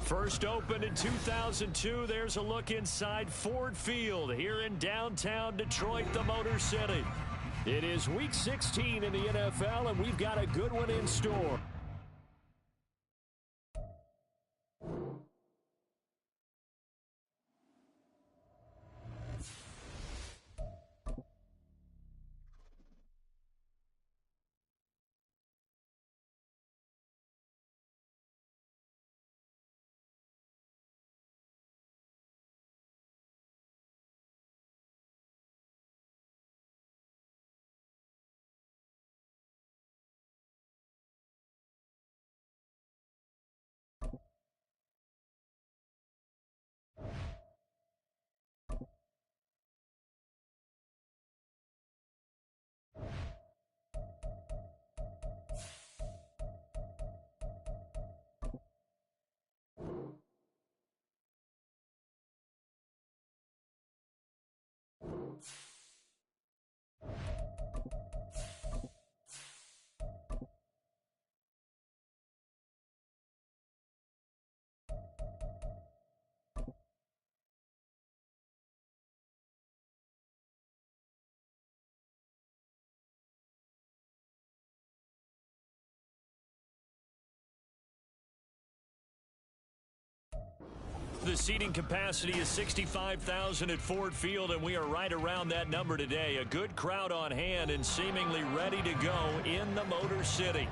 First opened in 2002, there's a look inside Ford Field here in downtown Detroit, the Motor City. It is Week 16 in the NFL, and we've got a good one in store. The seating capacity is 65,000 at Ford Field, and we are right around that number today. A good crowd on hand and seemingly ready to go in the Motor City.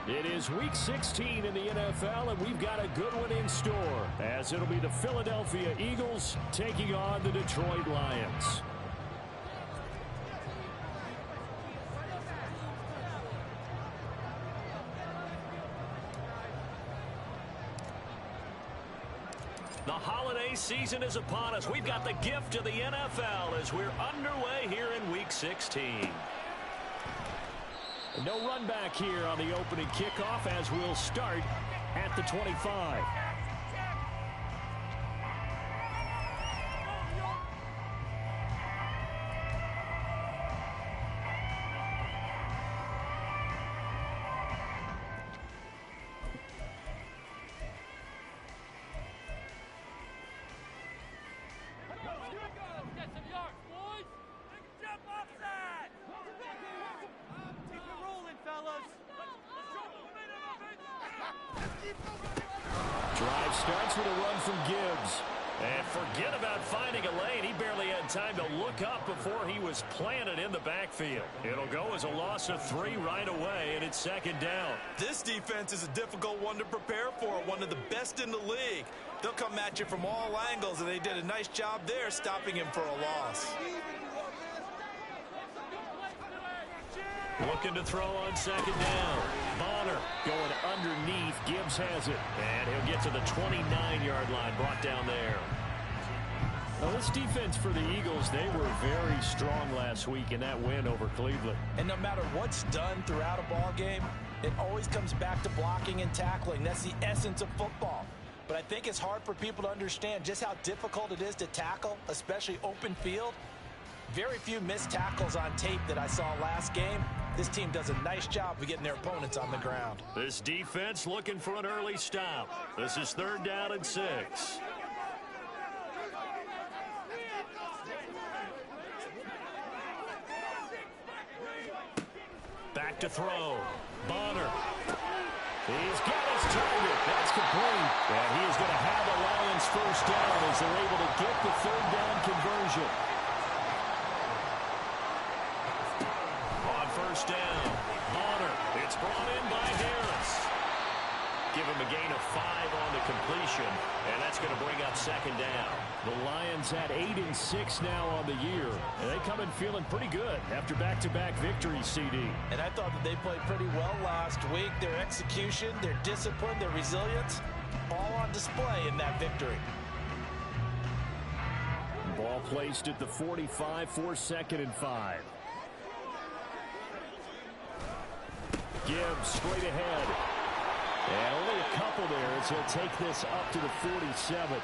It is Week 16 in the NFL, and we've got a good one in store, as it'll be the Philadelphia Eagles taking on the Detroit Lions. The holiday season is upon us. We've got the gift of the NFL as we're underway here in Week 16. No run back here on the opening kickoff as we'll start at the 25. Drive starts with a run from Gibbs. And forget about finding a lane. He barely had time to look up before he was planted in the backfield. It'll go as a loss of 3 right away, and it's second down. This defense is a difficult one to prepare for, one of the best in the league. They'll come at you from all angles, and they did a nice job there stopping him for a loss. Looking to throw on second down. Bonner going underneath. Gibbs has it. And he'll get to the 29-yard line, brought down there. Well, this defense for the Eagles, they were very strong last week in that win over Cleveland. And no matter what's done throughout a ball game, it always comes back to blocking and tackling. That's the essence of football. But I think it's hard for people to understand just how difficult it is to tackle, especially open field. Very few missed tackles on tape that I saw last game. This team does a nice job of getting their opponents on the ground. This defense looking for an early stop. This is 3rd down and 6. Back to throw. Bonner. He's got his target. That's complete. And he is going to have the Lions first down as they're able to get the 3rd down conversion. First down. Bonner. It's brought in by Harris. Give him a gain of 5 on the completion, and that's going to bring up second down. The Lions at 8-6 now on the year, and they come in feeling pretty good after back-to-back victories, CD. And I thought that they played pretty well last week. Their execution, their discipline, their resilience, all on display in that victory. Ball placed at the 45 for 2nd and 5. Gibbs straight ahead. And only a couple there as he'll take this up to the 47.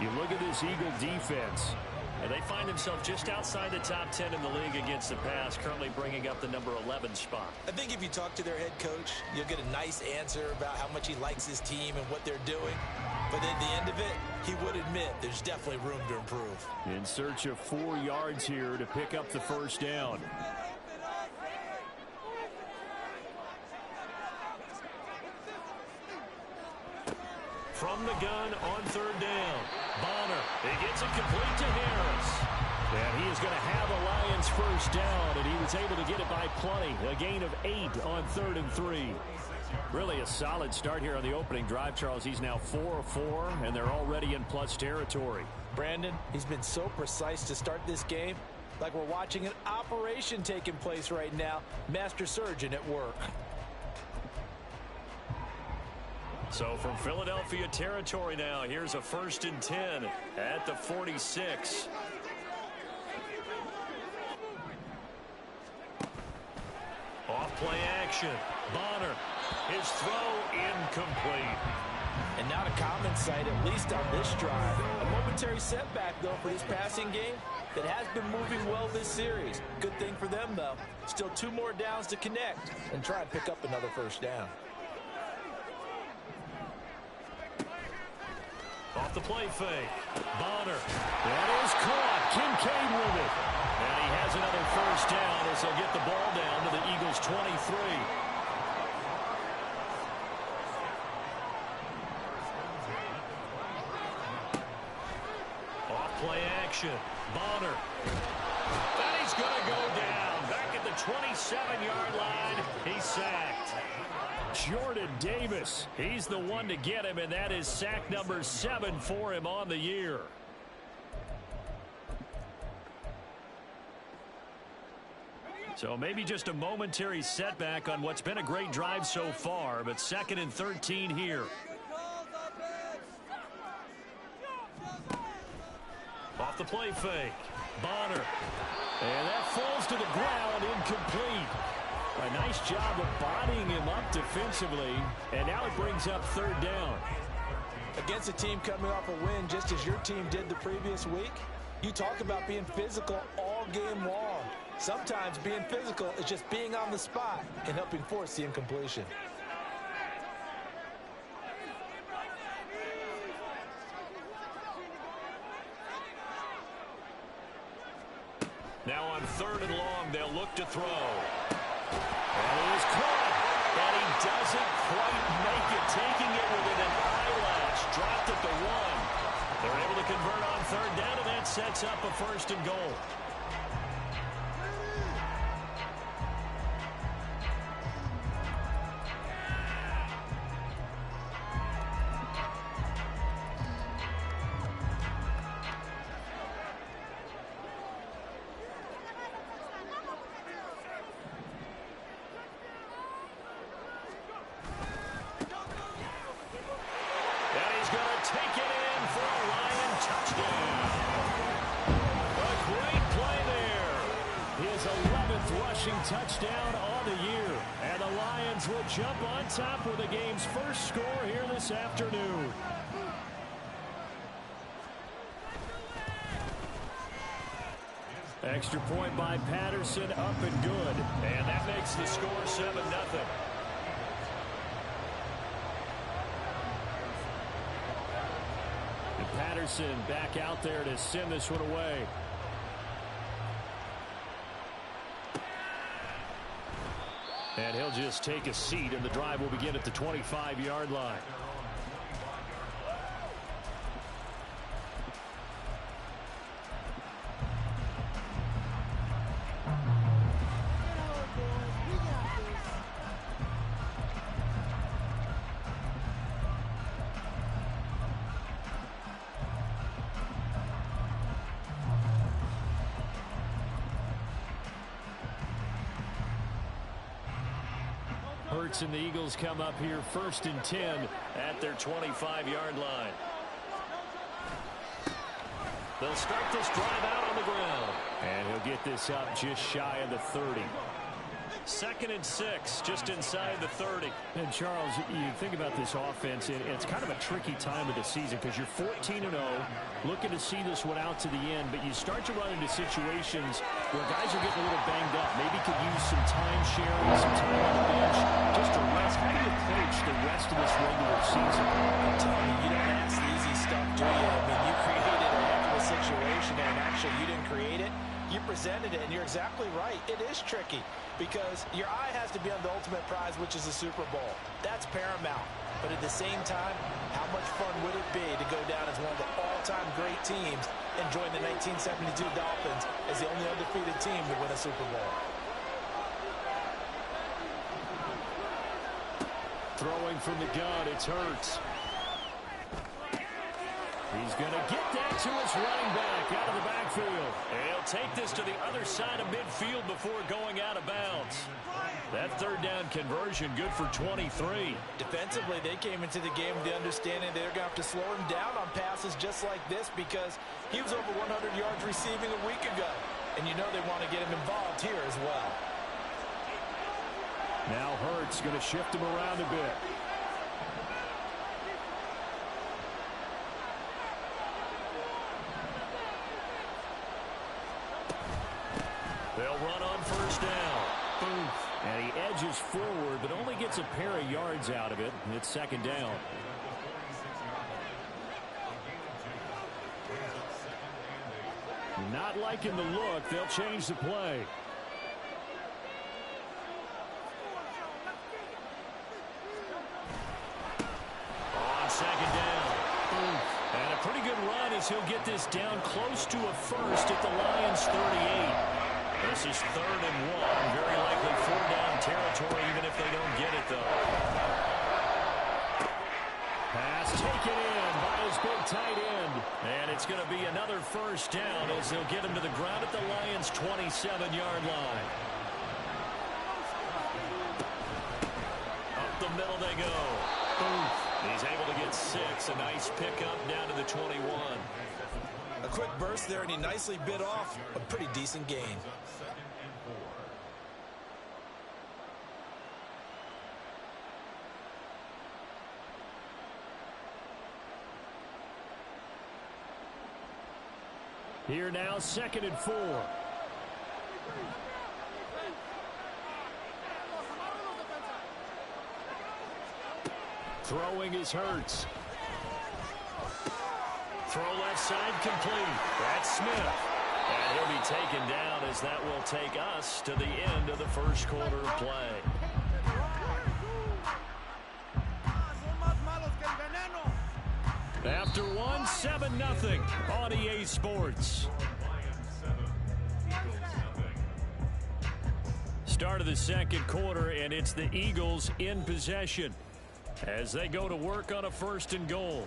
You look at this Eagle defense, and they find themselves just outside the top 10 in the league against the pass, currently bringing up the number 11 spot. I think if you talk to their head coach, you'll get a nice answer about how much he likes his team and what they're doing. But at the end of it, he would admit there's definitely room to improve. In search of 4 yards here to pick up the first down. From the gun on 3rd down. Bonner. He gets it complete to Harris. And he is going to have a Lions first down, and he was able to get it by plenty. A gain of 8 on 3rd and 3. Really a solid start here on the opening drive, Charles. He's now 4 of 4, and they're already in plus territory. Brandon, he's been so precise to start this game, like we're watching an operation taking place right now. Master surgeon at work. So from Philadelphia territory now, here's a 1st and 10 at the 46. Off play action. Bonner. His throw incomplete. And not a common sight, at least on this drive. A momentary setback, though, for this passing game that has been moving well this series. Good thing for them, though. Still 2 more downs to connect and try and pick up another first down. Off the play fake. Bonner. That is caught. Kincaid with it. And he has another first down as they'll get the ball down to the Eagles' 23. Off play action. Bonner. And he's going to go down. Back at the 27-yard line. He's sacked. Jordan Davis, he's the one to get him, and that is sack number 7 for him on the year. So maybe just a momentary setback on what's been a great drive so far, but 2nd and 13 here. Off the play fake. Bonner. And that falls to the ground, incomplete. A nice job of bodying him up defensively, and now it brings up 3rd down. Against a team coming off a win just as your team did the previous week, you talk about being physical all game long. Sometimes being physical is just being on the spot and helping force the incompletion. Now on 3rd and long, they'll look to throw. And he is caught. And he doesn't quite make it, taking it within an eyelash. Dropped at the 1. They're able to convert on 3rd down, and that sets up a 1st and goal. Touchdown on the year, and the Lions will jump on top with the game's first score here this afternoon. Extra point by Patterson, up and good, and that makes the score 7-0. And Patterson back out there to send this one away. And he'll just take a seat, and the drive will begin at the 25-yard line. And the Eagles come up here 1st and 10 at their 25-yard line. They'll start this drive out on the ground. And he'll get this up just shy of the 30. 2nd and 6, just inside the 30. And Charles, you think about this offense, and it's kind of a tricky time of the season because you're 14-0, looking to see this one out to the end, but you start to run into situations where guys are getting a little banged up. Maybe could use some time sharing, some time on the bench, just to rest. How do you approach the rest of this regular season? I'm telling you, you don't ask the easy stuff, do you? I mean, you created a heck of a situation, and actually you didn't create it. You presented it, and you're exactly right. It is tricky because your eye has to be on the ultimate prize, which is the Super Bowl. That's paramount. But at the same time, how much fun would it be to go down as one of the all-time great teams and join the 1972 Dolphins as the only undefeated team to win a Super Bowl? Throwing from the gun, it's Hurts. He's going to get that to his running back out of the backfield. And he'll take this to the other side of midfield before going out of bounds. That 3rd down conversion good for 23. Defensively, they came into the game with the understanding they're going to have to slow him down on passes just like this because he was over 100 yards receiving a week ago. And you know they want to get him involved here as well. Now Hurts going to shift him around a bit. They'll run on 1st down. Boom. And he edges forward, but only gets a pair of yards out of it. It's 2nd down. Not liking the look. They'll change the play. On 2nd down. Boom. And a pretty good run as he'll get this down close to a first at the Lions' 38. This is 3rd and 1. Very likely 4-down territory, even if they don't get it, though. Pass taken in by his big tight end. And it's going to be another 1st down as they'll get him to the ground at the Lions' 27-yard line. Up the middle they go. Boom. He's able to get 6. A nice pickup down to the 21. A quick burst there, and he nicely bit off a pretty decent gain. Here now, 2nd and 4. Throwing is Hurts. Throw left side complete. That's Smith. And he'll be taken down as that will take us to the end of the 1st quarter of play. After 1, 7-0 on EA Sports. Start of the 2nd quarter, and it's the Eagles in possession as they go to work on a 1st and goal.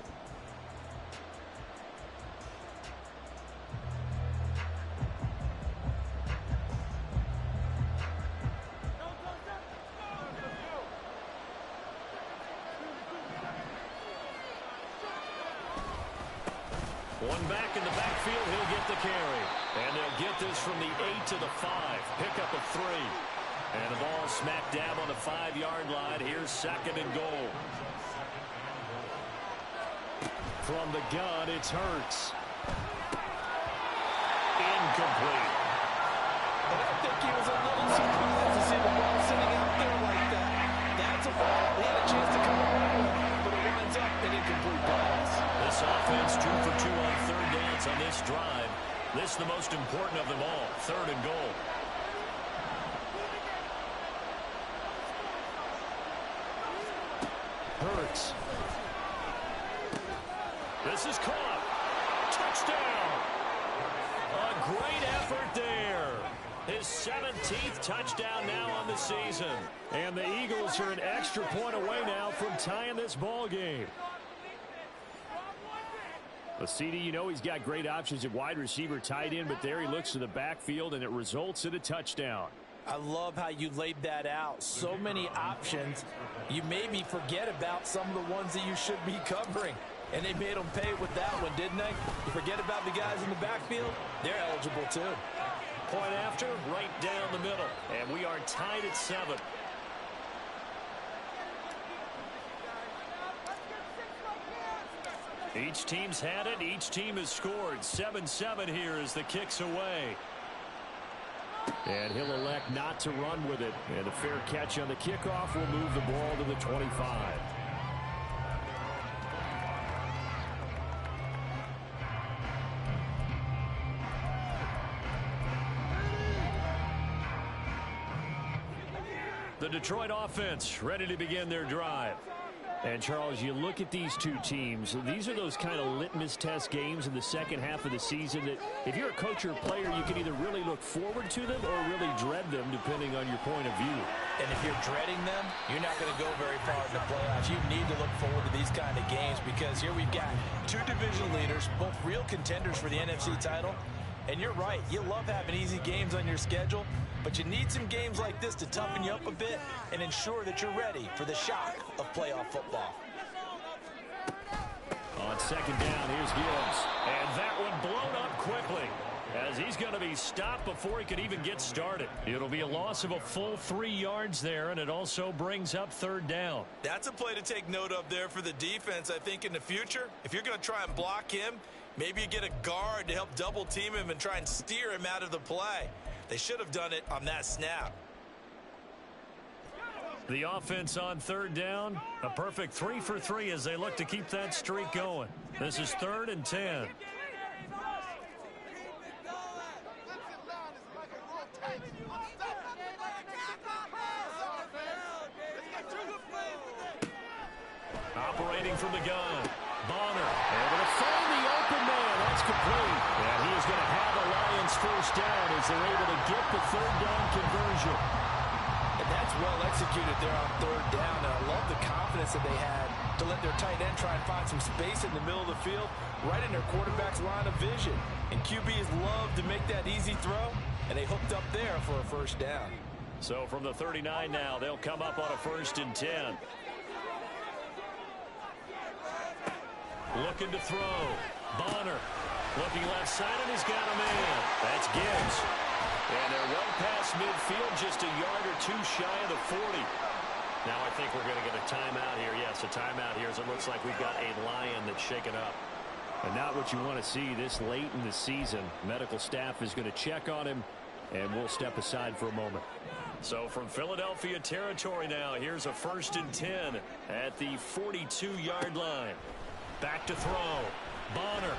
One back in the backfield, he'll get the carry. And they'll get this from the 8 to the 5. Pickup of 3. And the ball smack dab on the 5-yard line. Here's 2nd and goal. From the gun, it's Hurts. Incomplete. And I think he was a little surprised to see the ball sitting out there like that. That's a ball he had a chance to come away with, but it winds up an incomplete pass. This offense 2 for 2 on 3rd downs on this drive. This is the most important of them all. 3rd and goal. Hurts. This is caught. Touchdown. A great effort there. His 17th touchdown now on the season. And the Eagles are an extra point away now from tying this ball game. Well, CD, you know he's got great options at wide receiver, tight end, but there he looks to the backfield, and it results in a touchdown. I love how you laid that out. So many options. You maybe forget about some of the ones that you should be covering. And they made them pay with that one, didn't they? You forget about the guys in the backfield? They're eligible too. point after, right down the middle. And we are tied at 7. Each team's had it. Each team has scored. 7-7 here as the kick's away. And he'll elect not to run with it. And a fair catch on the kickoff will move the ball to the 25. The Detroit offense ready to begin their drive. And, Charles, you look at these two teams, these are those kind of litmus test games in the second half of the season that if you're a coach or a player, you can either really look forward to them or really dread them, depending on your point of view. And if you're dreading them, you're not going to go very far in the playoffs. You need to look forward to these kind of games because here we've got two division leaders, both real contenders for the NFC title. And you're right, you love having easy games on your schedule, but you need some games like this to toughen you up a bit and ensure that you're ready for the shock of playoff football. On second down, here's Gibbs. And that one blown up quickly as he's going to be stopped before he could even get started. It'll be a loss of a full 3 yards there, and it also brings up third down. That's a play to take note of there for the defense, I think, in the future. If you're going to try and block him, maybe you get a guard to help double team him and try and steer him out of the play. They should have done it on that snap. The offense on third down, a perfect 3 for 3 as they look to keep that streak going. This is 3rd and 10. Operating from the gun, Bonner able to find the open man. That's complete, and he is going to have a Lions first down as they're able to get the third down conversion. And that's well executed there on third down, and I love the confidence that they had to let their tight end try and find some space in the middle of the field, right in their quarterback's line of vision. And QBs love to make that easy throw, and they hooked up there for a first down. So from the 39 now, they'll come up on a 1st and 10. Looking to throw. Bonner looking left side, and he's got a man. That's Gibbs. And they're well past midfield, just a yard or two shy of the 40. Now I think we're going to get a timeout here. Yes, a timeout here as it looks like we've got a Lion that's shaken up. And not what you want to see this late in the season. Medical staff is going to check on him, and we'll step aside for a moment. So from Philadelphia territory now, here's a 1st and 10 at the 42-yard line. Back to throw. Bonner.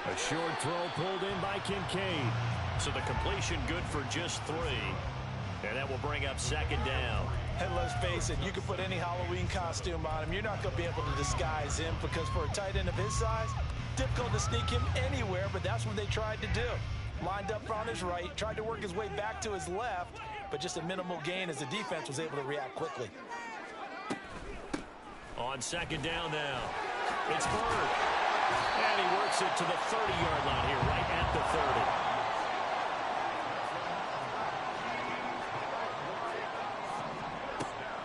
A short throw pulled in by Kincaid. So the completion good for just 3. And that will bring up 2nd down. And let's face it, you can put any Halloween costume on him. You're not going to be able to disguise him because for a tight end of his size, difficult to sneak him anywhere, but that's what they tried to do. Lined up on his right, tried to work his way back to his left, but just a minimal gain as the defense was able to react quickly. On 2nd down now. It's Bird. And he works it to the 30-yard line here, right at the 30.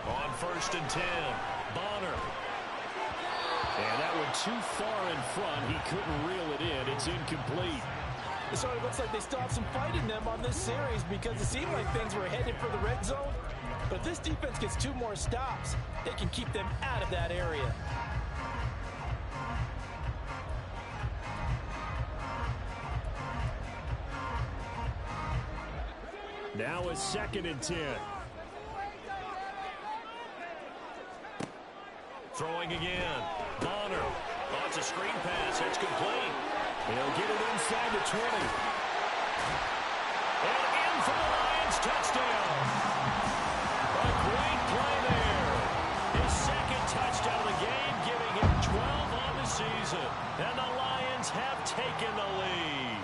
On 1st and 10, Bonner. And that one too far in front. He couldn't reel it in. It's incomplete. It sort of looks like they still have some fight in them on this series because it seemed like things were headed for the red zone. But if this defense gets 2 more stops, they can keep them out of that area. Now a 2nd and 10. Throwing again. Bonner. Oh, it's a screen pass. It's complete. He'll get it inside the 20. And in for the Lions. Touchdown. A great play there. His 2nd touchdown of the game, giving him 12 on the season. And the Lions have taken the lead.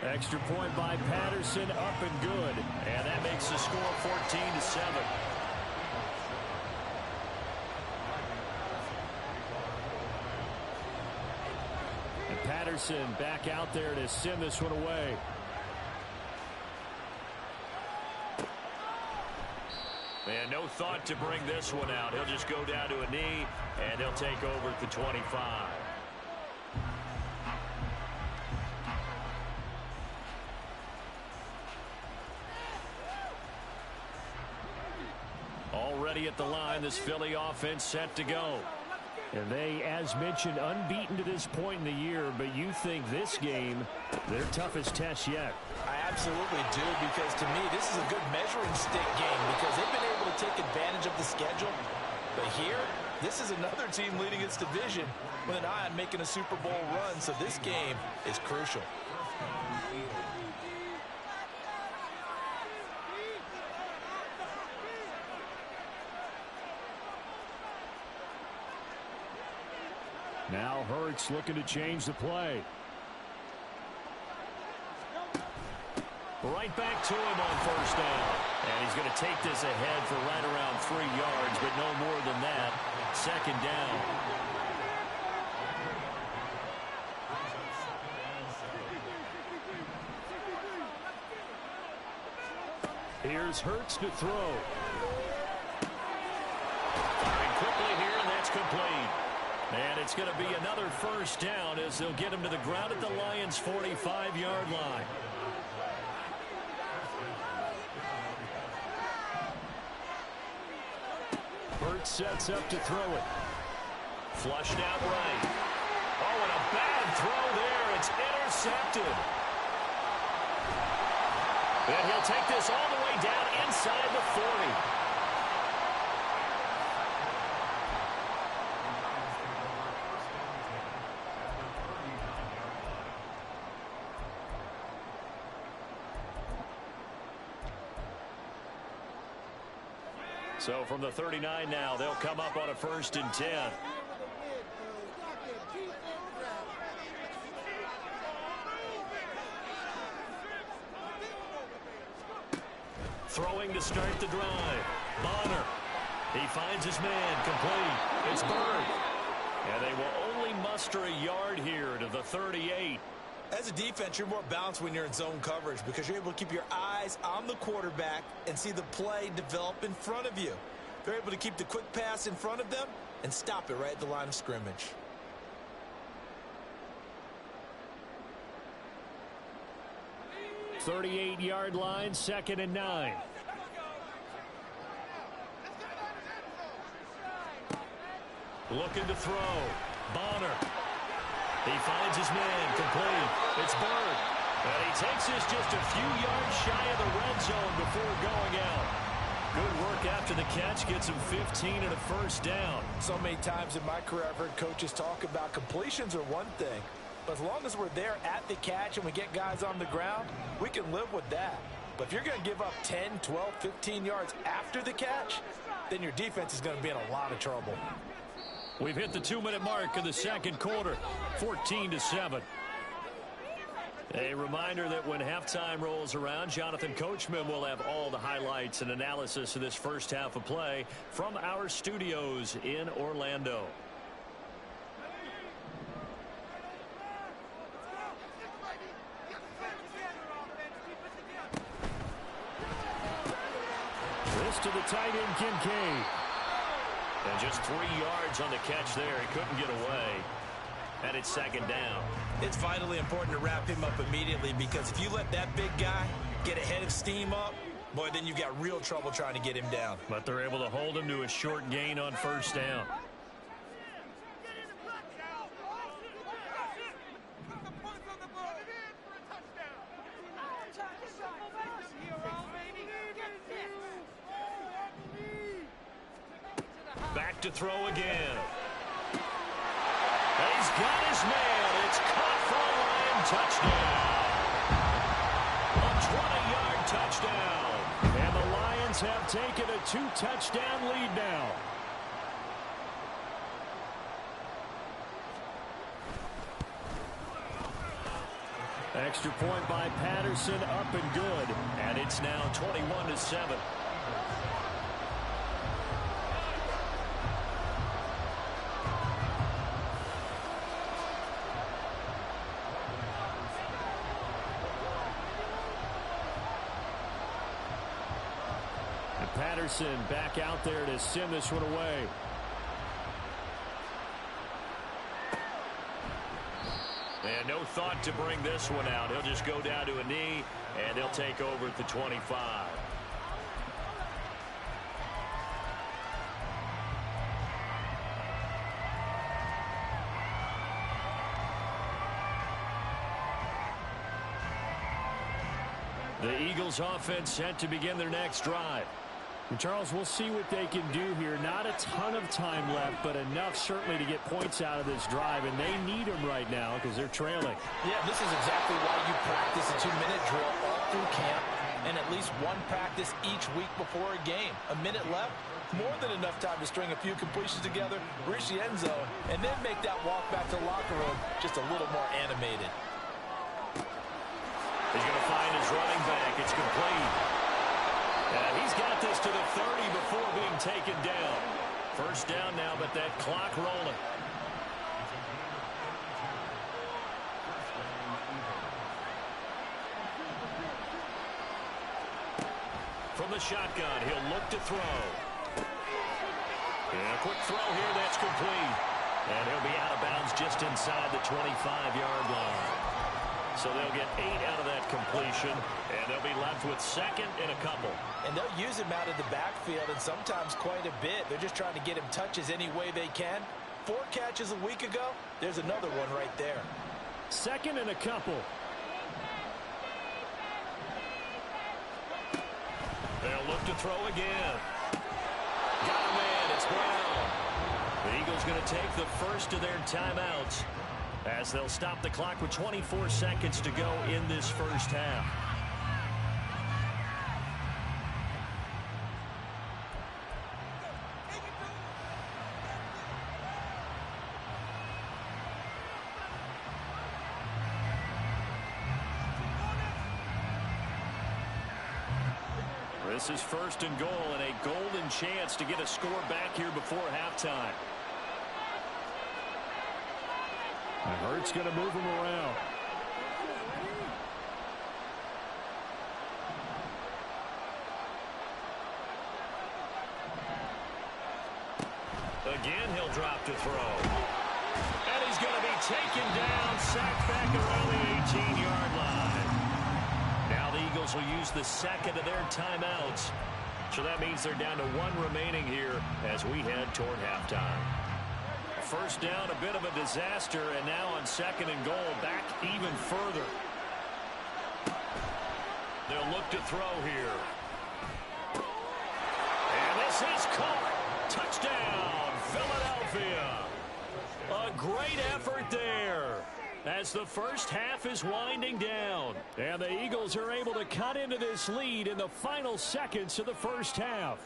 Extra point by Patterson, up and good. And that makes the score 14-7. And Patterson back out there to send this one away. And no no thought to bring this one out. He'll just go down to a knee, and he'll take over at the 25. Already at the line, this Philly offense set to go. And they, as mentioned, unbeaten to this point in the year, but you think this game, their toughest test yet. I absolutely do, because to me, this is a good measuring stick game because they've been able to take advantage of the schedule. But here, this is another team leading its division with an eye on making a Super Bowl run, so this game is crucial. Now Hurts looking to change the play. Right back to him on first down. And he's going to take this ahead for right around 3 yards, but no more than that. Second down. Here's Hurts to throw. Firing quickly here, and that's complete. And it's going to be another first down as they'll get him to the ground at the Lions' 45-yard line. Hurts sets up to throw it. Flushed out right. Oh, and a bad throw there. It's intercepted. And he'll take this all the way down inside the 40. So from the 39 now, they'll come up on a 1st and 10. Throwing to start the drive. Bonner. He finds his man. Complete. It's Bird. And they will only muster a yard here to the 38. As a defense, you're more balanced when you're in zone coverage because you're able to keep your eyes on the quarterback and see the play develop in front of you. They're able to keep the quick pass in front of them and stop it right at the line of scrimmage. "38-yard line, 2nd and 9. Looking to throw. Bonner. He finds his man. Complete. It's Bird. And he takes this just a few yards shy of the red zone before going out. Good work after the catch. Gets him 15 and a first down. So many times in my career I've heard coaches talk about completions are one thing. But as long as we're there at the catch and we get guys on the ground, we can live with that. But if you're going to give up 10, 12, 15 yards after the catch, then your defense is going to be in a lot of trouble. We've hit the 2-minute mark of the second quarter, 14-7. A reminder that when halftime rolls around, Jonathan Coachman will have all the highlights and analysis of this first half of play from our studios in Orlando. This to the tight end, Kincaid. And just 3 yards on the catch there. He couldn't get away. And it's second down. It's vitally important to wrap him up immediately because if you let that big guy get ahead of steam up, boy, then you've got real trouble trying to get him down. But they're able to hold him to a short gain on first down. Back to throw again. And he's got his man. It's caught for a Lion touchdown. A 20-yard touchdown. And the Lions have taken a 2-touchdown lead now. Extra point by Patterson, up and good. And it's now 21-7. Patterson back out there to send this one away. And no thought to bring this one out. He'll just go down to a knee, and they'll take over at the 25. The Eagles offense set to begin their next drive. And Charles, we'll see what they can do here. Not a ton of time left, but enough certainly to get points out of this drive, and they need them right now because they're trailing. Yeah, this is exactly why you practice a 2-minute drill all through camp and at least one practice each week before a game. A minute left, more than enough time to string a few completions together, reach the end zone, and then make that walk back to the locker room just a little more animated. He's going to find his running back. It's complete. He's got this to the 30 before being taken down. First down now, but that clock rolling. From the shotgun, he'll look to throw. And a quick throw here, that's complete. And he'll be out of bounds just inside the 25-yard line. So they'll get 8 out of that completion, and they'll be left with second and a couple. And they'll use him out of the backfield, and sometimes quite a bit. They're just trying to get him touches any way they can. 4 catches a week ago. There's another one right there. Second and a couple. They'll look to throw again. Got him in. It's Brown. The Eagles going to take the first of their timeouts, as they'll stop the clock with 24 seconds to go in this first half. This is first and goal, and a golden chance to get a score back here before halftime. Hurt's going to move him around. Again, he'll drop to throw. And he's going to be taken down, sacked back around the 18-yard line. Now the Eagles will use the second of their timeouts. So that means they're down to 1 remaining here as we head toward halftime. First down, a bit of a disaster, and now on second and goal, back even further. They'll look to throw here. And this is caught. Touchdown, Philadelphia. A great effort there as the first half is winding down. And the Eagles are able to cut into this lead in the final seconds of the first half.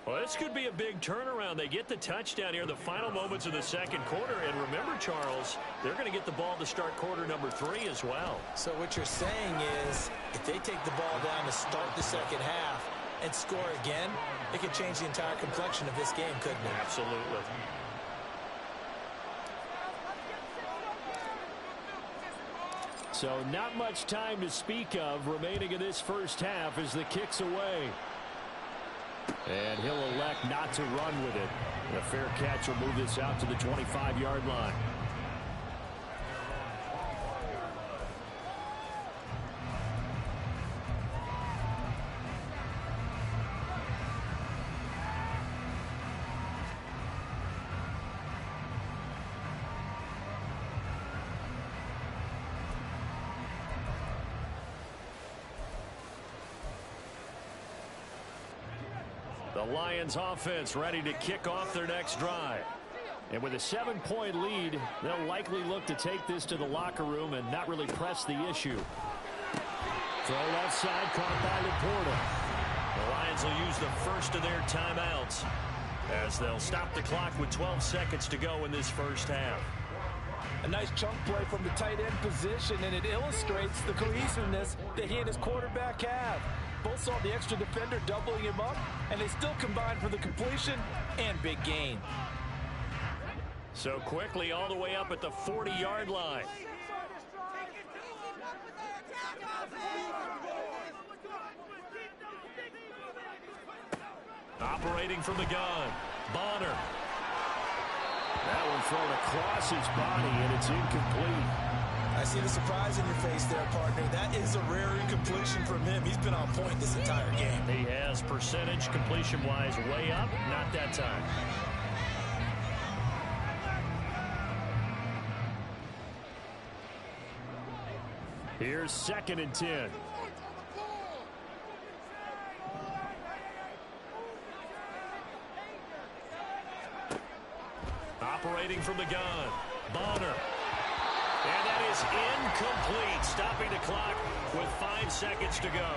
Well, this could be a big turnaround. They get the touchdown here in the final moments of the second quarter. And remember, Charles, they're going to get the ball to start quarter number 3 as well. So what you're saying is if they take the ball down to start the second half and score again, it could change the entire complexion of this game, couldn't it? Absolutely. So not much time to speak of remaining in this first half as the kick's away. And he'll elect not to run with it. A fair catch will move this out to the 25-yard line. The Lions offense ready to kick off their next drive. And with a 7-point lead, they'll likely look to take this to the locker room and not really press the issue. Throw left side, caught by Laporta. The Lions will use the first of their timeouts as they'll stop the clock with 12 seconds to go in this first half. A nice chunk play from the tight end position, and it illustrates the cohesiveness that he and his quarterback have. Both saw the extra defender doubling him up, and they still combined for the completion and big gain. So quickly all the way up at the 40-yard line. Operating from the gun, Bonner. That one thrown across his body, and it's incomplete. I see the surprise in your face there, partner. That is a rare incompletion from him. He's been on point this entire game. He has percentage completion-wise way up, not that time. Here's 2nd and 10. Operating from the gun, Bonner. And that is incomplete, stopping the clock with 5 seconds to go.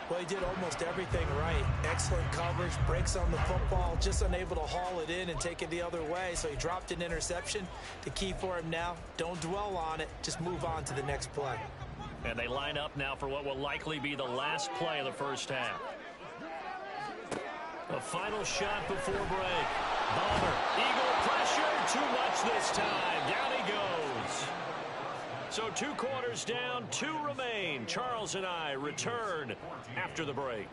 Well, he did almost everything right. Excellent coverage, breaks on the football, just unable to haul it in and take it the other way. So he dropped an interception. The key for him now, don't dwell on it. Just move on to the next play. And they line up now for what will likely be the last play of the first half. A final shot before break. Bonner, Eagle pressure, too much this time. Down he goes. So 2 quarters down, 2 remain. Charles and I return after the break.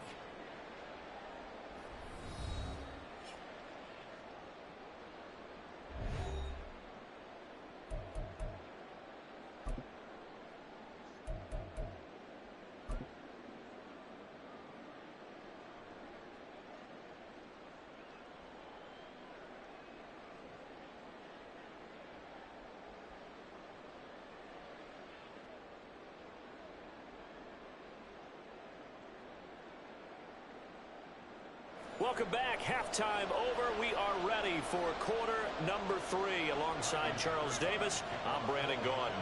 Welcome back. Halftime over. We are ready for quarter number 3. Alongside Charles Davis, I'm Brandon Gaudin.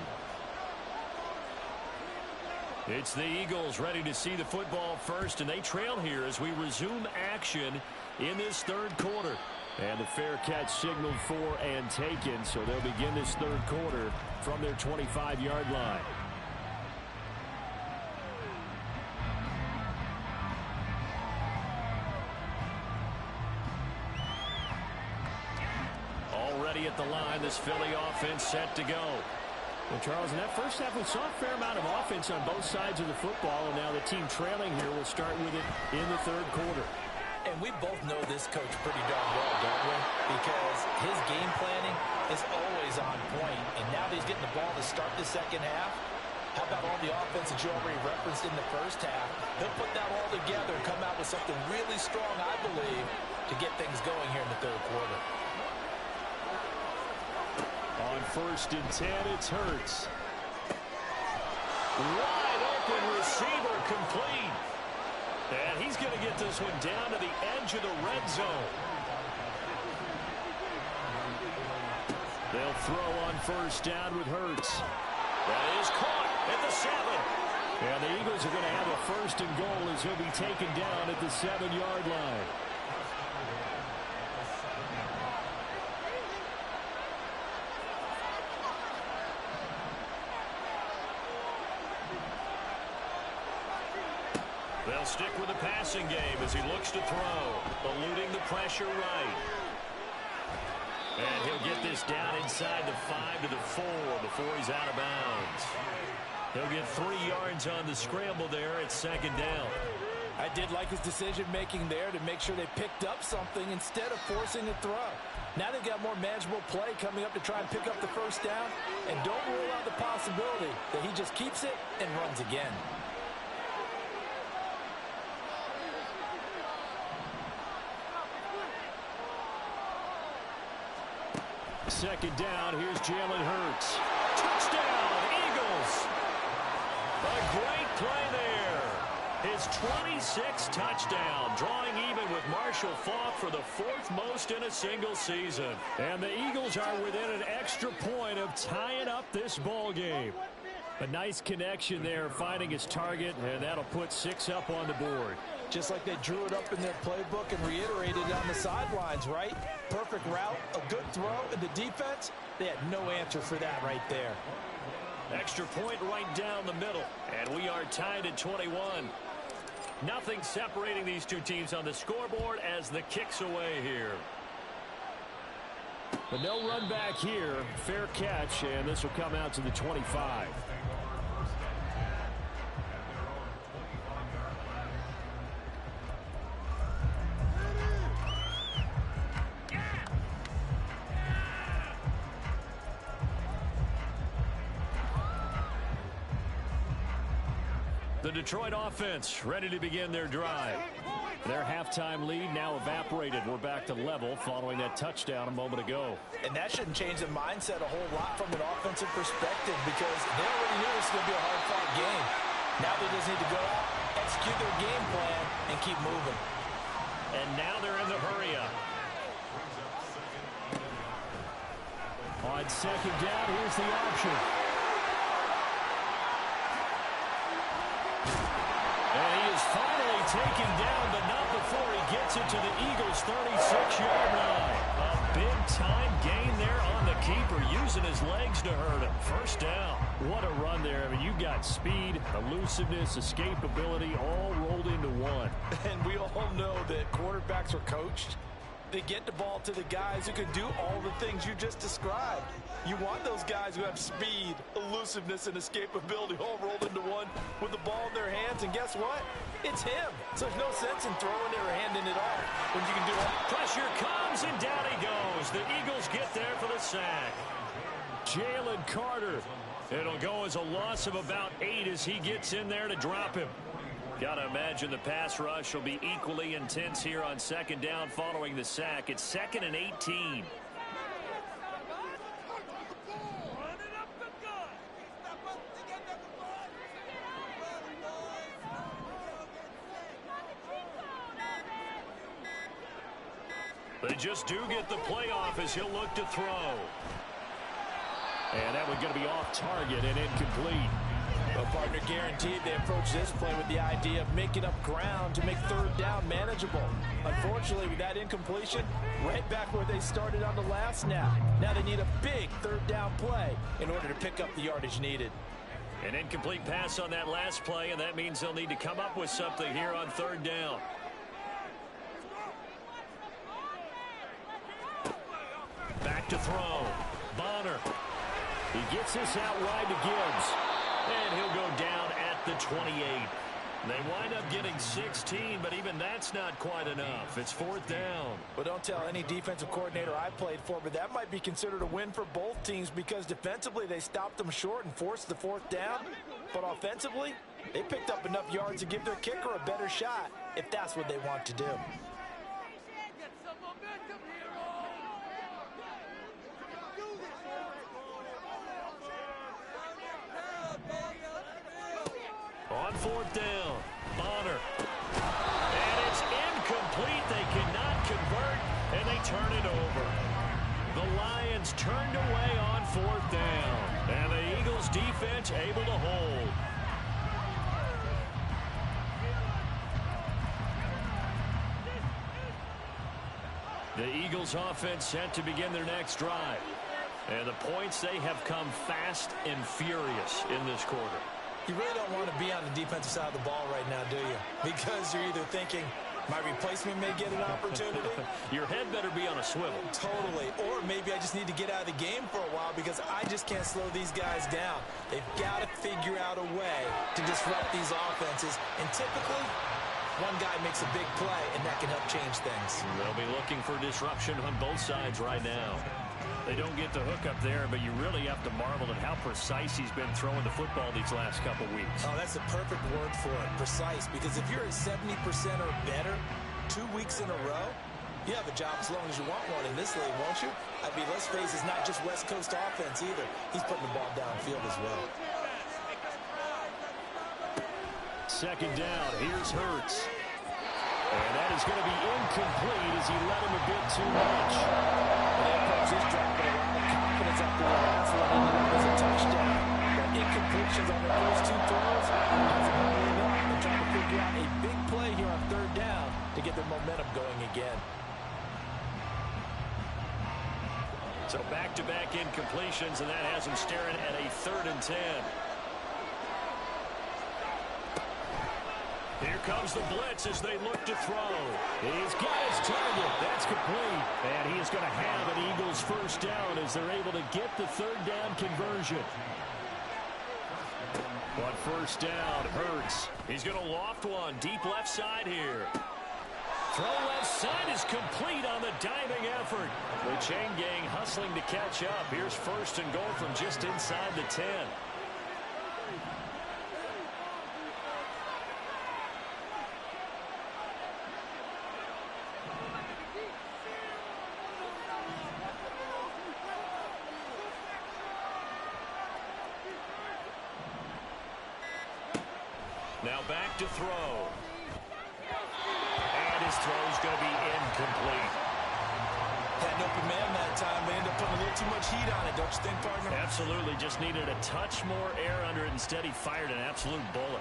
It's the Eagles ready to see the football first, and they trail here as we resume action in this 3rd quarter. And the fair catch signaled for and taken, so they'll begin this 3rd quarter from their 25-yard line. Already at the line, this Philly offense set to go. Well, Charles, in that first half, we saw a fair amount of offense on both sides of the football, and now the team trailing here will start with it in the 3rd quarter. And we both know this coach pretty darn well, don't we? Because his game planning is always on point. And now that he's getting the ball to start the 2nd half, how about all the offense that you already referenced in the first half? He'll put that all together and come out with something really strong, I believe, to get things going here in the 3rd quarter. On 1st and 10, it's Hurts. Wide open receiver, complete. And he's going to get this one down to the edge of the red zone. They'll throw on 1st down with Hurts. That is caught at the 7. And the Eagles are going to have a 1st and goal as he'll be taken down at the 7-yard line. They'll stick with the passing game as he looks to throw, eluding the pressure right. And he'll get this down inside the 5 to the 4 before he's out of bounds. He'll get 3 yards on the scramble there at 2nd down. I did like his decision-making there to make sure they picked up something instead of forcing a throw. Now they've got more manageable play coming up to try and pick up the 1st down. And don't rule out the possibility that he just keeps it and runs again. 2nd down, here's Jalen Hurts. Touchdown, Eagles! A great play there. His 26th touchdown, drawing even with Marshall Faulk for the 4th most in a single season. And the Eagles are within an extra point of tying up this ball game. A nice connection there, finding his target, and that'll put 6 up on the board. Just like they drew it up in their playbook and reiterated it on the sidelines, right? Perfect route, a good throw, and the defense, they had no answer for that right there. Extra point right down the middle, and we are tied at 21. Nothing separating these two teams on the scoreboard as the kick's away here. But no run back here. Fair catch, and this will come out to the 25. The Detroit offense ready to begin their drive. Their halftime lead now evaporated. We're back to level following that touchdown a moment ago. And that shouldn't change the mindset a whole lot from an offensive perspective because they already knew this was going to be a hard-fought game. Now they just need to go out, execute their game plan, and keep moving. And now they're in the hurry-up. On second down, here's the option. And he is finally taken down, but not before he gets it to the Eagles' 36-yard line. A big-time gain there on the keeper, using his legs to hurt him. First down. What a run there. I mean, you've got speed, elusiveness, escapability, all rolled into one. And we all know that quarterbacks are coached. They get the ball to the guys who can do all the things you just described. You want those guys who have speed, elusiveness, and escapability all rolled into one with the ball in their hands. And guess what? It's him. So there's no sense in throwing it or handing it off when you can do all. Pressure comes, and down he goes. The Eagles get there for the sack. Jalen Carter. It'll go as a loss of about 8 as he gets in there to drop him. Got to imagine the pass rush will be equally intense here on second down following the sack. It's 2nd and 18. They just do get the play off as he'll look to throw. And that one's going to be off target and incomplete. Well, partner, guaranteed they approach this play with the idea of making up ground to make third down manageable. Unfortunately, with that incompletion, right back where they started on the last snap. Now they need a big third down play in order to pick up the yardage needed. An incomplete pass on that last play, and that means they'll need to come up with something here on third down. Back to throw. Bonner. He gets this out wide to Gibbs. And he'll go down at the 28. They wind up getting 16, but even that's not quite enough. It's 4th down. Well, don't tell any defensive coordinator I played for, but that might be considered a win for both teams because defensively they stopped them short and forced the 4th down. But offensively, they picked up enough yards to give their kicker a better shot if that's what they want to do. On 4th down, Bonner. And it's incomplete. They cannot convert, and they turn it over. The Lions turned away on 4th down, and the Eagles defense able to hold. The Eagles offense set to begin their next drive. And the points, they have come fast and furious in this quarter. You really don't want to be on the defensive side of the ball right now, do you? Because you're either thinking, my replacement may get an opportunity. Your head better be on a swivel. Totally. Or maybe I just need to get out of the game for a while because I just can't slow these guys down. They've got to figure out a way to disrupt these offenses. And typically, one guy makes a big play, and that can help change things. They'll be looking for disruption on both sides right now. They don't get the hook up there, but you really have to marvel at how precise he's been throwing the football these last couple weeks. Oh, that's the perfect word for it, precise, because if you're at 70% or better 2 weeks in a row, you have a job as long as you want one in this league, won't you? I mean, let's face it, it's not just West Coast offense either. He's putting the ball downfield as well. Second down, here's Hurts. And that is going to be incomplete as he let him a bit too much. They approach this drive with a lot of confidence after the last one ended up as a touchdown. But incompletions on their first 2 throws hasn't hurried up. They're trying to figure out a big play here on third down to get their momentum going again. So back-to-back incompletions, and that has them staring at a 3rd and 10. Here comes the blitz as they look to throw. He's got his target. That's complete. And he is going to have an Eagles first down as they're able to get the 3rd down conversion. On first down, Hurts. He's going to loft one deep left side here. Throw left side is complete on the diving effort. The chain gang hustling to catch up. Here's 1st and goal from just inside the 10. Now back to throw. And his throw's going to be incomplete. Had an open man that time. They ended up putting a little too much heat on it, don't you think, partner? Absolutely. Just needed a touch more air under it. Instead, he fired an absolute bullet.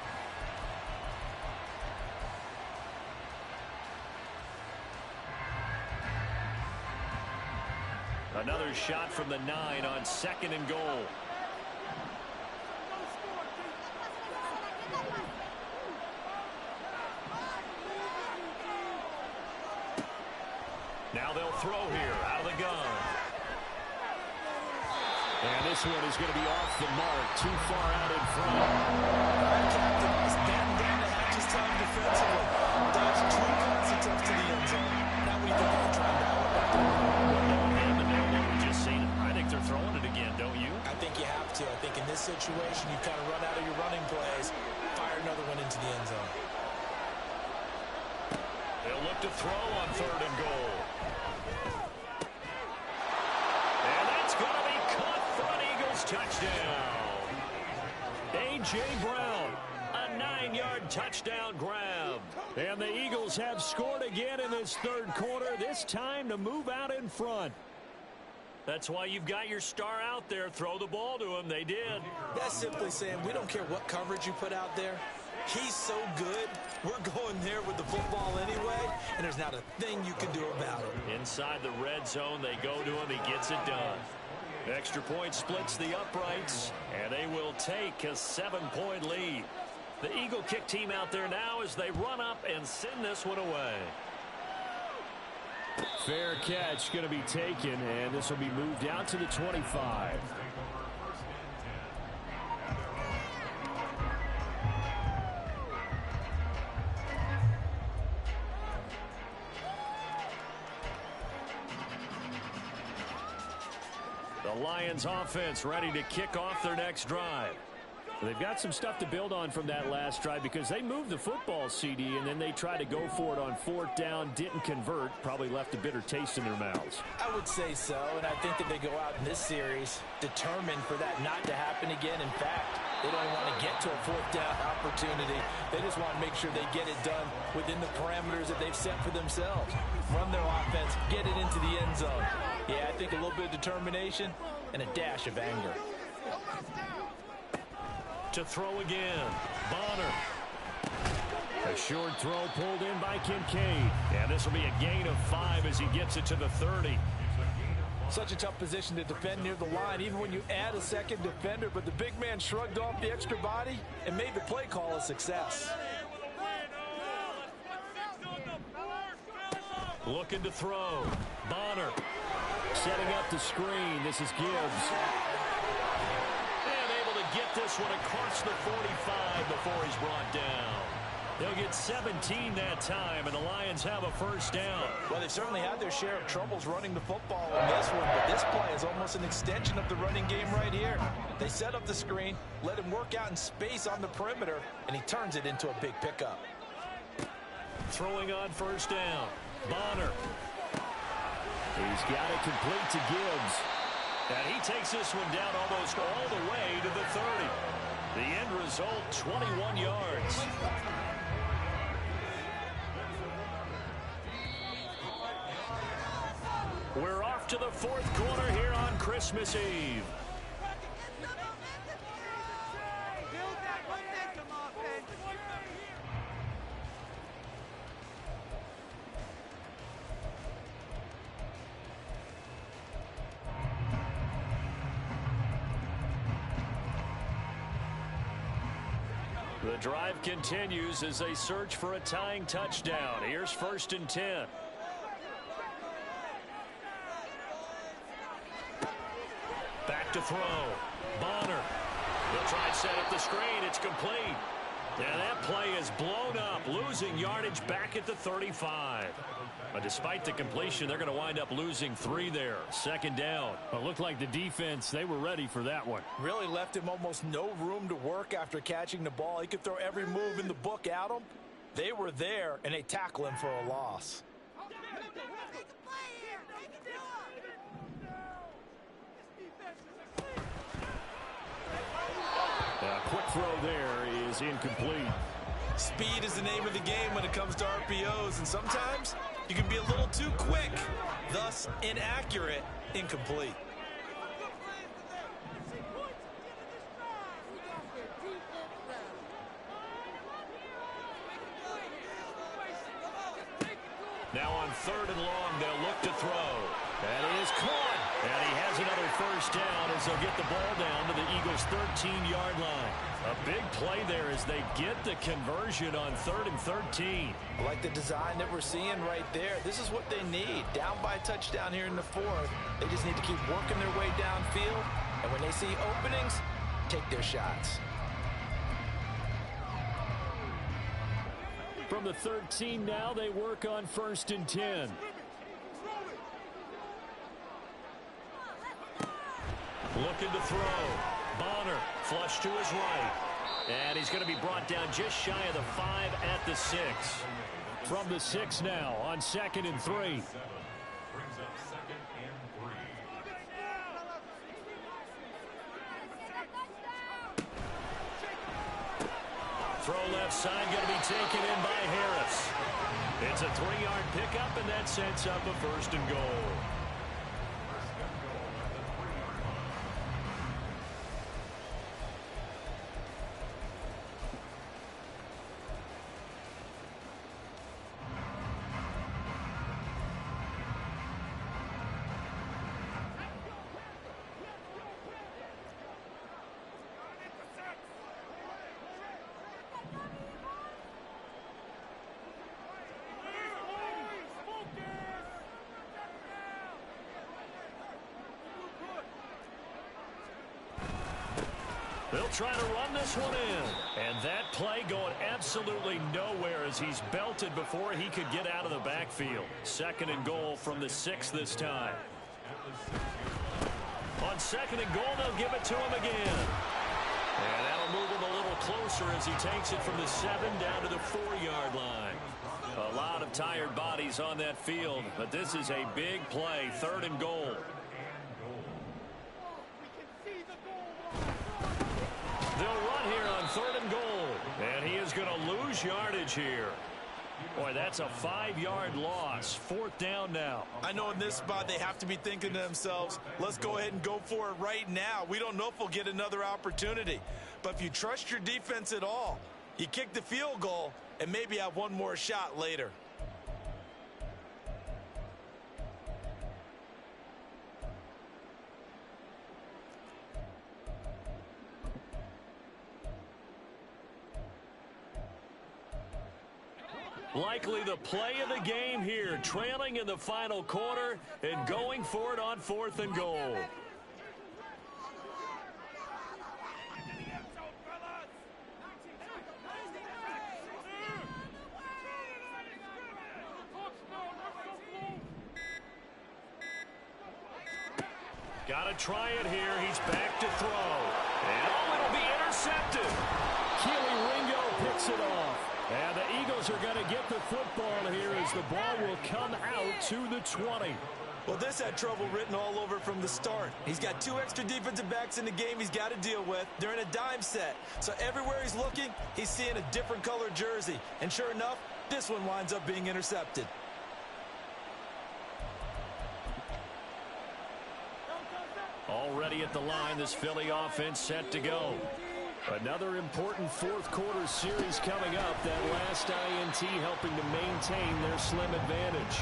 Another shot from the 9 on 2nd and goal. Now they'll throw here out of the gun. And this one is going to be off the mark, too far out in front. All right, Captain, it's batting down the hatches time defensively. Dodge 2 concepts to the end zone. Now what do you think they're trying to dial it back? We just seen it. I think they're throwing it again, don't you? I think you have to. I think in this situation, you kind of run out of your running plays, fire another one into the end zone. They'll look to throw on 3rd and goal. And that's going to be caught for an Eagles touchdown. A.J. Brown, a 9-yard touchdown grab. And the Eagles have scored again in this 3rd quarter, this time to move out in front. That's why you've got your star out there. Throw the ball to him. They did. That's simply saying we don't care what coverage you put out there. He's so good, we're going there with the football anyway, and there's not a thing you can do about it. Inside the red zone, they go to him. He gets it done. Extra point splits the uprights, and they will take a 7-point lead. The Eagle kick team out there now as they run up and send this one away. Fair catch going to be taken, and this will be moved out to the 25. The Lions offense ready to kick off their next drive. They've got some stuff to build on from that last drive because they moved the football, CD, and then they tried to go for it on 4th down, didn't convert, probably left a bitter taste in their mouths. I would say so, and I think that they go out in this series determined for that not to happen again. In fact, they don't even want to get to a 4th down opportunity. They just want to make sure they get it done within the parameters that they've set for themselves. Run their offense, get it into the end zone. Yeah, I think a little bit of determination and a dash of anger. To throw again, Bonner. A short throw pulled in by Kincaid. And this will be a gain of 5 as he gets it to the 30. Such a tough position to defend near the line, even when you add a second defender, but the big man shrugged off the extra body and made the play call a success. Looking to throw, Bonner. Setting up the screen, this is Gibbs. Get this one across the 45 before he's brought down. They'll get 17 that time, and the Lions have a 1st down. Well, they've certainly had their share of troubles running the football in this one, but this play is almost an extension of the running game right here. They set up the screen, let him work out in space on the perimeter, and he turns it into a big pickup. Throwing on 1st down, Bonner. He's got it complete to Gibbs. And he takes this one down almost all the way to the 30. The end result, 21 yards. We're off to the 4th quarter here on Christmas Eve. The drive continues as they search for a tying touchdown. Here's 1st and 10. Back to throw. Bonner. They'll try and set up the screen. It's complete. And that play is blown up, losing yardage back at the 35. But despite the completion, they're going to wind up losing 3 there. 2nd down. Well, it looked like the defense, they were ready for that one. Really left him almost no room to work after catching the ball. He could throw every move in the book at him. They were there, and they tackle him for a loss. A quick throw there is incomplete. Speed is the name of the game when it comes to RPOs, and sometimes you can be a little too quick, thus inaccurate, incomplete. Now on 3rd and long, they'll look to throw. That is caught. And he has another first down as they'll get the ball down to the Eagles' 13-yard line. A big play there as they get the conversion on 3rd and 13. I like the design that we're seeing right there. This is what they need. Down by a touchdown here in the 4th. They just need to keep working their way downfield. And when they see openings, take their shots. From the 13 now, they work on 1st and 10. Looking to throw. Bonner flush to his right. And he's going to be brought down just shy of the 5 at the 6. From the 6 now on 2nd and 3. Throw left side going to be taken in by Harris. It's a 3-yard pickup, and that sets up a 1st and goal. They'll try to run this one in. And that play going absolutely nowhere as he's belted before he could get out of the backfield. 2nd and goal from the 6 this time. On 2nd and goal, they'll give it to him again. And that'll move him a little closer as he takes it from the 7 down to the 4-yard line. A lot of tired bodies on that field, but this is a big play. 3rd and goal. They'll run here on 3rd and goal. And he is going to lose yardage here. Boy, that's a 5-yard loss. 4th down now. I know in this spot they have to be thinking to themselves, let's go ahead and go for it right now. We don't know if we'll get another opportunity. But if you trust your defense at all, you kick the field goal and maybe have one more shot later. Likely the play of the game here, trailing in the final quarter and going for it on 4th and goal. Got to try it here. He's back to throw. And it'll be intercepted. Keely Ringo picks it off. And the Eagles are going to get the football here as the ball will come out to the 20. Well, this had trouble written all over from the start. He's got 2 extra defensive backs in the game he's got to deal with. They're in a dime set. So everywhere he's looking, he's seeing a different color jersey. And sure enough, this one winds up being intercepted. Already at the line, this Philly offense set to go. Another important 4th quarter series coming up. That last INT helping to maintain their slim advantage.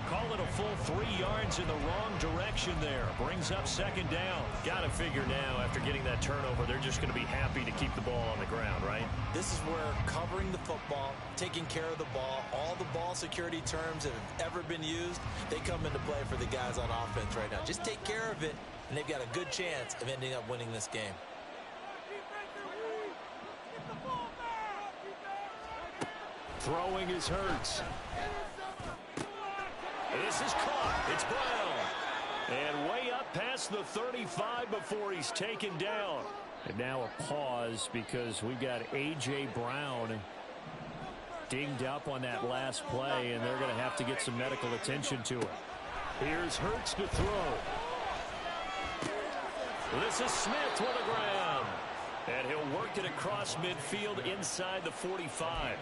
Call it a full 3 yards in the wrong direction there. Brings up 2nd down. Got to figure now after getting that turnover, they're just going to be happy to keep the ball on the ground, right? This is where covering the football, taking care of the ball, all the ball security terms that have ever been used, they come into play for the guys on offense right now. Just take care of it, and they've got a good chance of ending up winning this game. Throwing is Hurts. This is caught. It's Brown. And way up past the 35 before he's taken down. And now a pause because we got A.J. Brown dinged up on that last play, and they're going to have to get some medical attention to it. Here's Hurts to throw. This is Smith with the ground. And he'll work it across midfield inside the 45.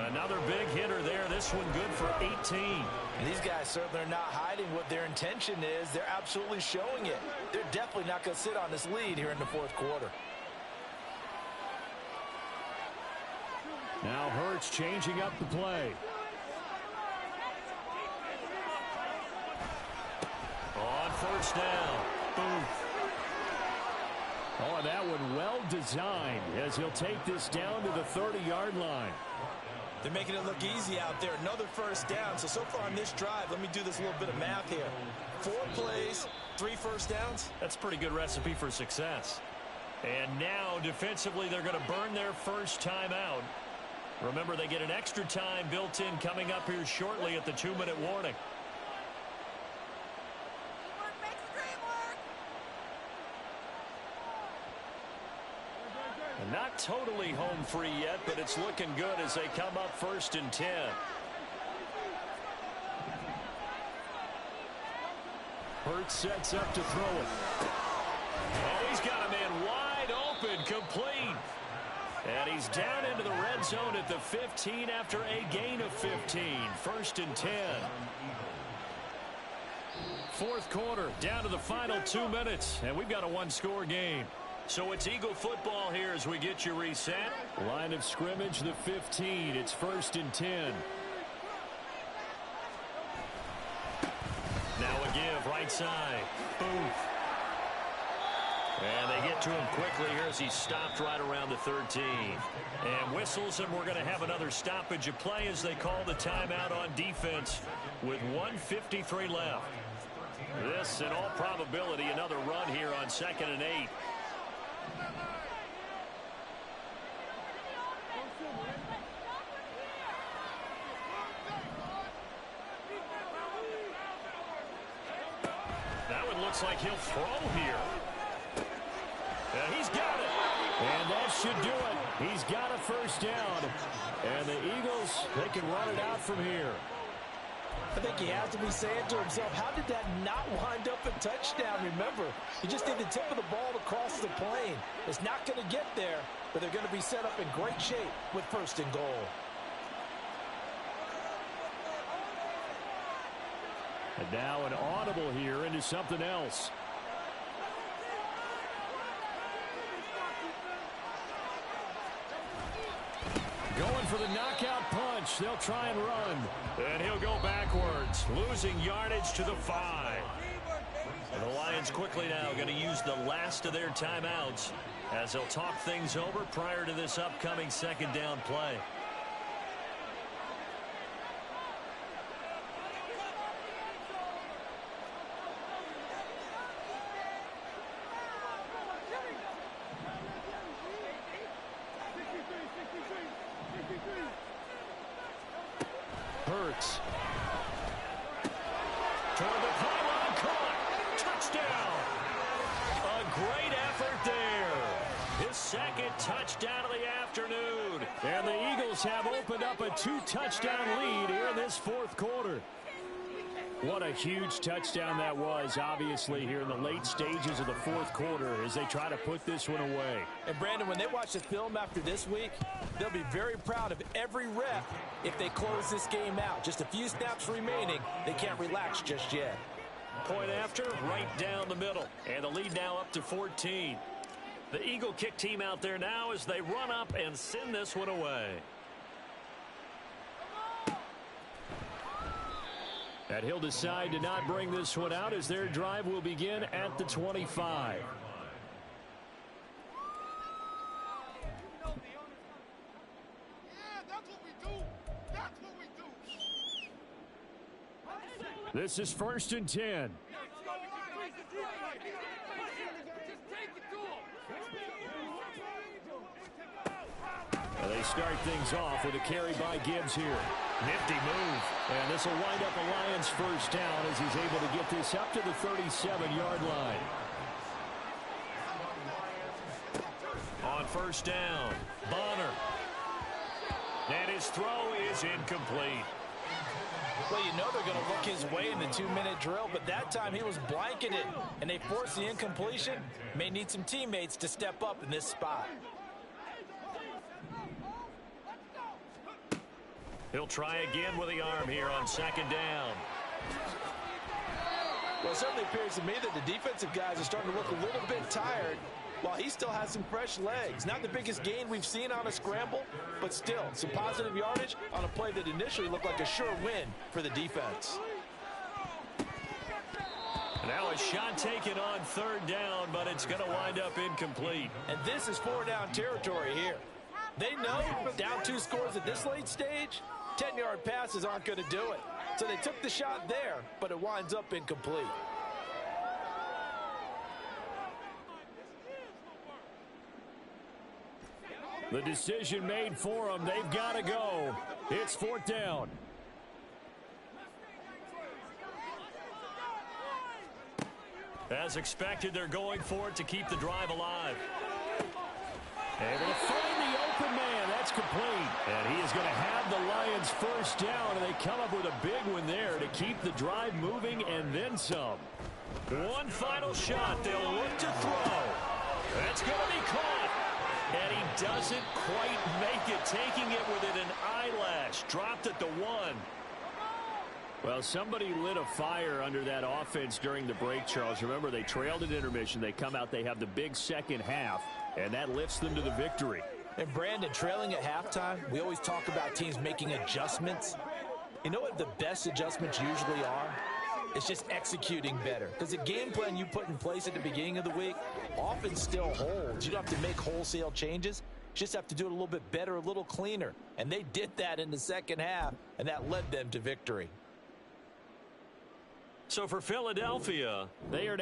Another big hitter there. This one good for 18. And these guys certainly are not hiding what their intention is. They're absolutely showing it. They're definitely not going to sit on this lead here in the fourth quarter. Now Hurts changing up the play. On first down. Boom. Oh, that one well designed as he'll take this down to the 30-yard line. They're making it look easy out there. Another first down. So far on this drive, let me do this little bit of math here. 4 plays, 3 first downs. That's a pretty good recipe for success. And now, defensively, they're going to burn their first time out. Remember, they get an extra time built in coming up here shortly at the 2-minute warning. Not totally home free yet, but it's looking good as they come up 1st and 10. Hurts sets up to throw it. Oh, he's got a man wide open, complete. And he's down into the red zone at the 15 after a gain of 15. 1st and 10. Fourth quarter, down to the final 2 minutes, and we've got a 1-score game. So it's Eagle football here as we get you reset. Line of scrimmage, the 15. It's 1st and 10. Now a give, right side. Boom. And they get to him quickly here as he stopped right around the 13. And whistles, and we're going to have another stoppage of play as they call the timeout on defense with 1:53 left. This, in all probability, another run here on 2nd and 8. That one looks like he'll throw here. And he's got it. And that should do it. He's got a first down. And the Eagles, they can run it out from here. I think he has to be saying to himself, how did that not wind up a touchdown? Remember, he just did the tip of the ball to cross the plane. It's not going to get there, but they're going to be set up in great shape with 1st and goal. And now an audible here into something else. Going for the knockout punch. They'll try and run. And he'll go backwards, losing yardage to the 5. And the Lions quickly now going to use the last of their timeouts as they'll talk things over prior to this upcoming 2nd down play. Hurts. Toward the pylon, caught. Touchdown. A great effort there. His 2nd touchdown of the afternoon. And the Eagles have opened up a 2-touchdown lead here in this 4th quarter. What a huge touchdown that was, obviously, here in the late stages of the 4th quarter as they try to put this one away. And, Brandon, when they watch the film after this week, they'll be very proud of every rep if they close this game out. Just a few snaps remaining. They can't relax just yet. Point after, right down the middle. And the lead now up to 14. The Eagle kick team out there now as they run up and send this one away. And he'll decide to not bring this one out as their drive will begin at the 25. This is 1st and 10. Well, they start things off with a carry by Gibbs here. Nifty move. And this will wind up a Lions first down as he's able to get this up to the 37-yard line. On first down, Bonner. And his throw is incomplete. Well, you know they're going to look his way in the 2-minute drill, but that time he was blanketed, and they forced the incompletion. May need some teammates to step up in this spot. He'll try again with the arm here on second down. Well, it certainly appears to me that the defensive guys are starting to look a little bit tired while he still has some fresh legs. Not the biggest gain we've seen on a scramble, but still some positive yardage on a play that initially looked like a sure win for the defense. Now a shot taken on third down, but it's going to wind up incomplete. And this is 4-down territory here. They know down 2 scores at this late stage, 10-yard passes aren't going to do it. So they took the shot there, but it winds up incomplete. The decision made for them. They've got to go. It's 4th down. As expected, they're going for it to keep the drive alive. Able to find the open man. That's complete. And he is going to have the Lions first down, and they come up with a big one there to keep the drive moving and then some. One final shot. They'll look to throw. That's going to be caught. And he doesn't quite make it, taking it within an eyelash. Dropped at the 1. Well, somebody lit a fire under that offense during the break, Charles. Remember, they trailed at intermission. They come out, they have the big second half, and that lifts them to the victory. And Brandon, trailing at halftime, we always talk about teams making adjustments. You know what the best adjustments usually are? It's just executing better. Because the game plan you put in place at the beginning of the week often still holds. You don't have to make wholesale changes. You just have to do it a little bit better, a little cleaner. And they did that in the second half, and that led them to victory. So for Philadelphia, they are